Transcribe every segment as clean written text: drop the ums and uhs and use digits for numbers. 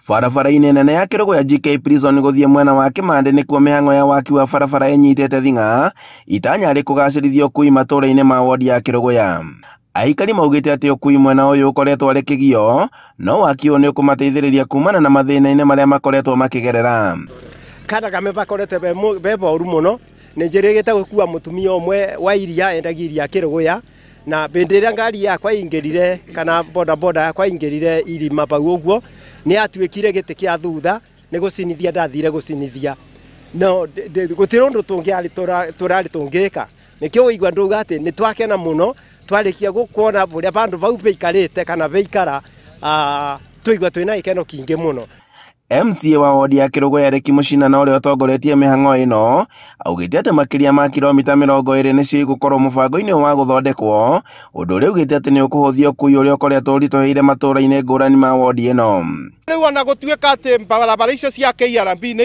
Barabara-inĩ nene ya Kĩrũgũ ya GK Prison gũthiĩ mwena wa Kĩmande nĩkuo mĩhang'o ya waki wa barabara ĩnyitĩte thing'a itanya rĩ kũgacĩrithia ũkui matũũra-inĩ ma wodi ya Kĩrũgũ. Aikari maugĩte atĩ ũkui mwena ũyũ ũkoretwo arĩ kĩgio, no waki ũyũ nĩ ũkũmateithĩrĩria kumana na mathĩna-inĩ marĩa makoretwo makĩgerera. Kana kame bakorete be boru muno nĩ njĩrĩgĩte gũkua mũtumia ũmwe wa iria endagia iria Kĩrũgũ na bĩndĩ ĩrĩa ngari yakwa ingĩrire kana boda yakwa ingĩrire irima bau ũguo nĩ atuĩkire gĩtĩ kĩa thutha nĩ gũcinithia ndathire gũcinithia no gũtirĩ ũndũ tũrarĩ tũngĩka nĩkĩo ũigua ndauga atĩ nĩ twakena mũno twarĩkia gũkuona ũrĩa bandũ bau beikarĩte kana beikara tũigua twĩna gĩkeno kĩingĩ mũno. MCA wa wodi ya Kĩrũgũ Eric Mũcina ũrĩa ũtongoretie mĩhang'o ĩno augĩte atĩ makĩria ma kilomita 20 nĩcio igũkorwo mũbango-inĩ wa gũthondekwo, ũndũ ũrĩa augĩte atĩ nĩ ũkũhũthia ũkui ũrĩa ũkoretwo ũritũhĩire matũũra-inĩ ngũrani ma wodi ĩno. Rĩu ona gũtuĩka atĩ barabara icio cia KRB nĩ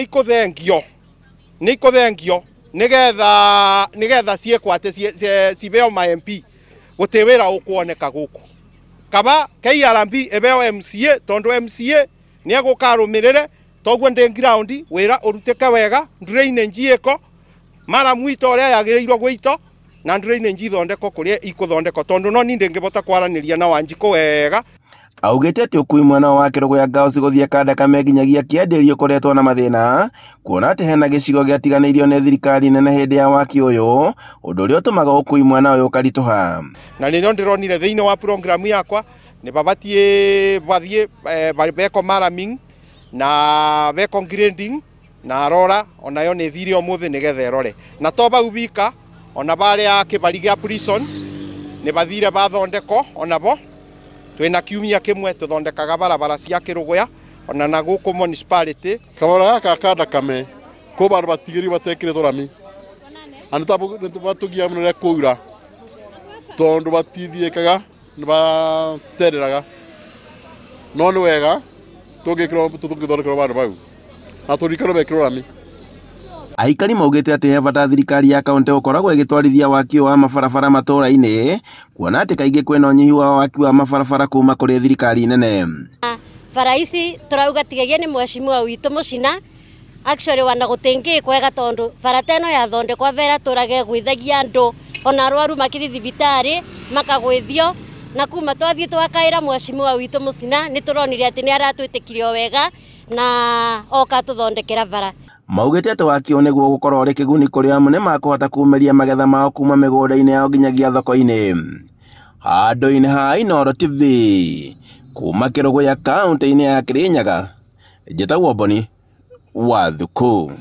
ikũthengio nĩgetha ciĩkwo atĩ cibeo ma MP gũtĩ wĩra ũkuoneka gũkũ. Kaba KRB ĩbeo MCA tondũ MCA nĩ egũkarũmĩrĩre toguo ndĩ ground wĩra ũrutĩke wega ndurĩine njiĩko mara mwito ũrĩa yagĩrĩirwo gwĩito na ndurĩine njithondeko kũrĩa ikũthondeko tondũ no ni ndĩngĩbota kwaranĩria na Wanjikũ wega. Augĩte atĩ ũkui mwena wa Kĩrũgũ ya Girls gũthiĩ Kandakame nginyagia Kĩambĩrĩrio ũkoretwo na mathĩna, kuona atĩ hena gĩcigo gĩatiganĩirio nĩ thirikari nene hĩndĩ ya waki ũyũ, ũndũ ũrĩa ũtũmaga ũkui mwena ũyũ ũkaritũha. Na nĩrĩo ndĩronire thĩinĩ wa program yakwa nĩ babatiĩ bathiĩ beko maraming na beko grading na rora onayo nĩ thire ũmũthĩ nĩgetha ĩrore na to bau bika ona barĩa kĩbari gĩa prison nĩ bathire bathondeko onabo twĩna kiumia kĩmwe tũthondekaga barabara cia Kĩrũgũ ona na gũkũ municipality. Kabara gaka Kandakame ko bandu batigiri batekĩrĩtwo rami ani batũgia mũno rĩa kũura tondũ batithiĩkaga nĩ batereraga no nĩ wega tũngĩthondekera bandu bau na tũrikano bekĩrwo rami. Aikari maugĩte atĩ he bata thirikari ya kaunti gũkoragwo ĩgĩtwarithia waki wa mabarabara matũũra-inĩ, kuona atĩ kaingĩ kwĩna ũnyihu wa waki wa mabarabara kuma kũrĩ thirikari nene. Bara ici tũrauga tigagia nĩ mheshimiwa witũ Mũcina actually wana gũtĩngĩ kwega tondũ bara teno yathondekwa vera tũrage gwĩthagia andũ ona arwaru makĩthi thibitarĩ makagwĩthio na kuma twathiĩ twakaĩra mheshimiwa witũ Mũcina nĩ tũronire atĩ nĩ aratwĩtĩkirio wega na oka tũthondekera bara. Maugĩte atĩ waki ũyũ nĩguo gũkorwo ũrĩ kĩguni kũrĩ amwe nĩmakũhota kuumĩria magetha mao kuma mĩgũnda-inĩ yao nginyagia thoko-inĩ. Handũ-inĩ ha Inooro TV kuma Kĩrũgũ ya kaunti-inĩ ya Kĩrĩnyaga, njĩtagwo Boni Wathuku.